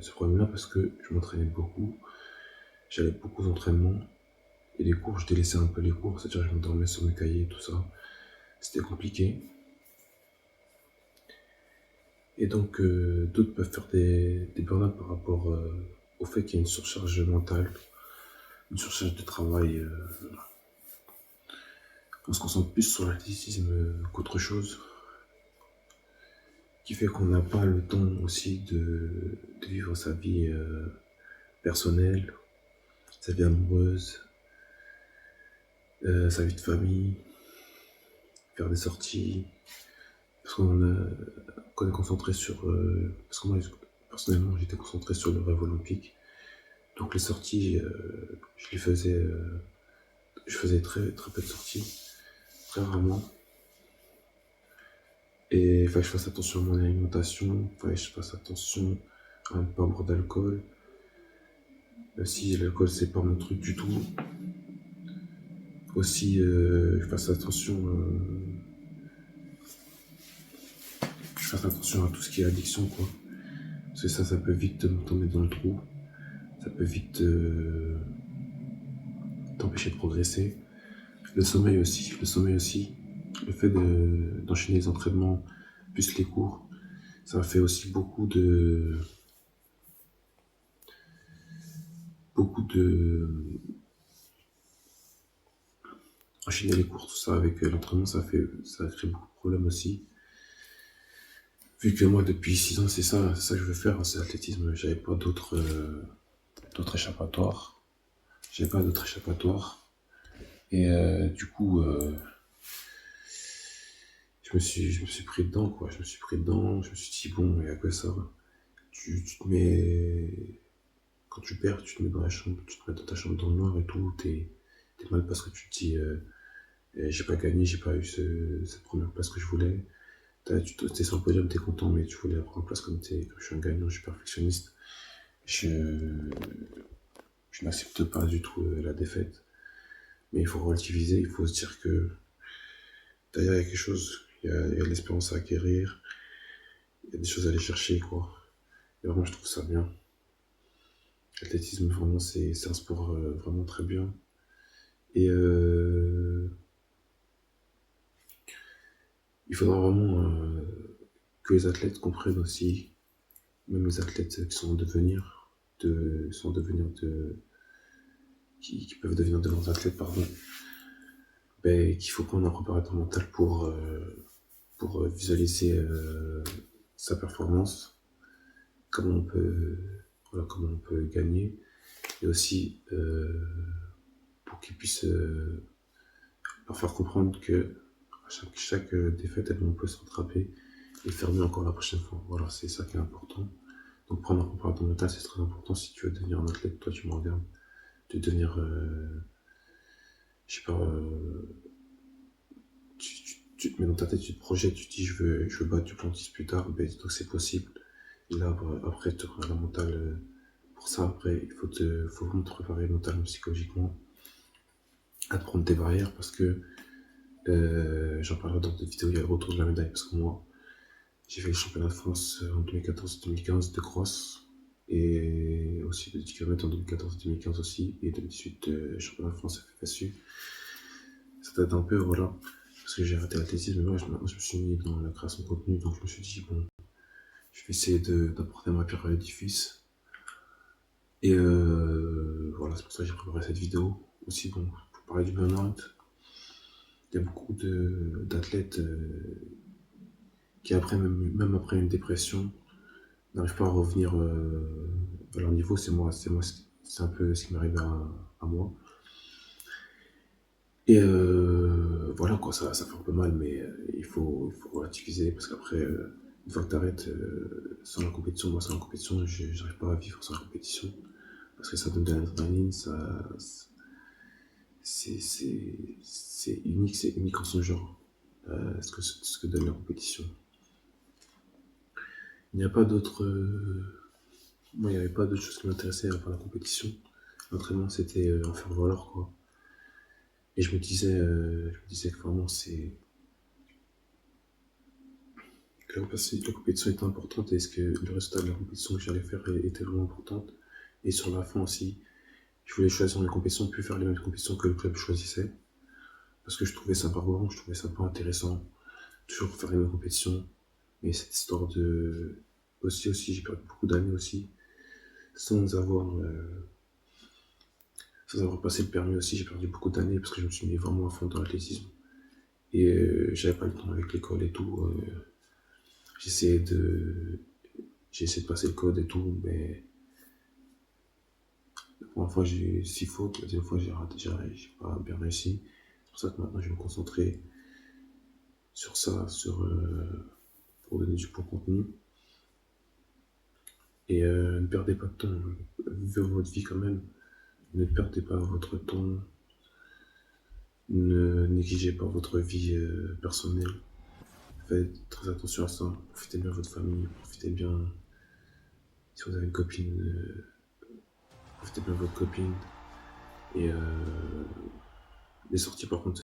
ce problème-là parce que je m'entraînais beaucoup, j'avais beaucoup d'entraînement, et les cours, je délaissais un peu les cours, c'est-à-dire je m'endormais sur mes cahiers et tout ça. C'était compliqué. Et donc, d'autres peuvent faire des burn-out par rapport au fait qu'il y a une surcharge mentale, une surcharge de travail. On se concentre plus sur l'athlétisme qu'autre chose, qui fait qu'on n'a pas le temps aussi de vivre sa vie personnelle, sa vie amoureuse, sa vie de famille, faire des sorties, parce qu'on est concentré sur... parce que moi, personnellement, j'étais concentré sur le rêve olympique. Donc les sorties, je faisais très, très peu de sorties, très rarement. Et il fallait que je fasse attention à mon alimentation, il fallait que je fasse attention à ne pas boire d'alcool. Si l'alcool, c'est pas mon truc du tout. Aussi, je fasse attention... je fasse attention à tout ce qui est addiction, quoi. Parce que ça peut vite tomber dans le trou. Ça peut vite t'empêcher de progresser. Le sommeil aussi. Le sommeil aussi. Le fait d'enchaîner les entraînements plus les cours, ça m'a fait aussi beaucoup de enchaîner les cours, tout ça avec l'entraînement, ça a créé beaucoup de problèmes aussi. Vu que moi depuis 6 ans c'est ça que je veux faire, c'est l'athlétisme, j'avais pas d'autres échappatoires. J'avais pas d'autres échappatoires. Et du coup, je me suis pris dedans, quoi. Je me suis pris dedans, je me suis dit, bon, il y a que ça. Tu te mets. Quand tu perds, tu te mets dans la chambre, tu te mets dans ta chambre dans le noir et tout. T'es mal parce que tu te dis, j'ai pas gagné, j'ai pas eu cette première place que je voulais. T'es sur le podium, t'es content, mais tu voulais la première place comme je suis un gagnant, je suis perfectionniste. Je, je n'accepte pas du tout la défaite. Mais il faut relativiser, il faut se dire que derrière il y a quelque chose, il y a de l'espérance à acquérir, il y a des choses à aller chercher, quoi. Et vraiment, je trouve ça bien. L'athlétisme, vraiment, c'est un sport vraiment très bien. Et il faudra vraiment que les athlètes comprennent aussi, même les athlètes qui sont en devenir, qui peuvent devenir de grands athlètes, pardon, ben, qu'il faut prendre un préparateur mental pour visualiser sa performance, comment on peut, voilà, comment on peut gagner, et aussi pour qu'ils puissent leur faire comprendre que à chaque défaite, on peut se rattraper et faire mieux encore la prochaine fois. Voilà, c'est ça qui est important. Donc prendre un préparateur mental, c'est très important si tu veux devenir un athlète, toi tu me regardes, de devenir, je sais pas, tu te mets dans ta tête, tu te projettes, tu te dis je veux battre Duplantis plus tard, ben dis-toi que c'est possible. Et là, après, tu auras la mentale pour ça. Après, faut vraiment te préparer mentalement, psychologiquement, à te prendre tes barrières parce que j'en parlerai dans d'autres vidéos, il y a le retour de la médaille parce que moi, j'ai fait le championnat de France en 2014-2015 de cross et aussi de 10 km en 2014-2015 aussi et 2018 championnat de France FFSU. Ça date un peu, voilà, parce que j'ai arrêté l'athlétisme, mais moi je me suis mis dans la création de contenu, donc je me suis dit, bon, je vais essayer d'apporter ma pierre à l'édifice. Et voilà, c'est pour ça que j'ai préparé cette vidéo. Aussi, bon, pour parler du burn-out, il y a beaucoup d'athlètes qui, même après une dépression, n'arrivent pas à revenir à leur niveau. C'est un peu ce qui m'arrive à moi. Et voilà, quoi, ça fait un peu mal, mais il faut relativiser parce qu'après, une fois que tu arrêtes sans la compétition, moi sans la compétition, j'arrive pas à vivre sans la compétition parce que ça donne de l'adrénaline, c'est unique en son genre, ce que donne la compétition. Il n'y a pas d'autres. Moi, il n'y avait pas d'autre chose qui m'intéressait à part la compétition. L'entraînement, c'était en faire valoir, quoi. Et je me disais que vraiment, La compétition était importante et est-ce que le résultat de la compétition que j'allais faire était vraiment importante. Et sur la fin aussi, je voulais choisir mes compétitions, puis faire les mêmes compétitions que le club choisissait. Parce que je trouvais ça barbant, je trouvais ça pas intéressant. Toujours faire les mêmes compétitions. Et cette histoire de. Aussi, j'ai perdu beaucoup d'années aussi. Sans avoir, euh, sans avoir passé le permis aussi, j'ai perdu beaucoup d'années parce que je me suis mis vraiment à fond dans l'athlétisme. Et j'avais pas le temps avec l'école et tout. J'essayais de. J'ai essayé de passer le code et tout, mais la première fois j'ai eu 6 fautes, la deuxième fois j'ai raté, j'ai pas bien réussi. C'est pour ça que maintenant je vais me concentrer sur ça, pour donner du bon contenu. Et ne perdez pas de temps, vivez votre vie quand même. Ne perdez pas votre temps, ne négligez pas votre vie personnelle. Faites très attention à ça. Profitez bien de votre famille, profitez bien. Si vous avez une copine, profitez bien de votre copine. Et les sorties, par contre,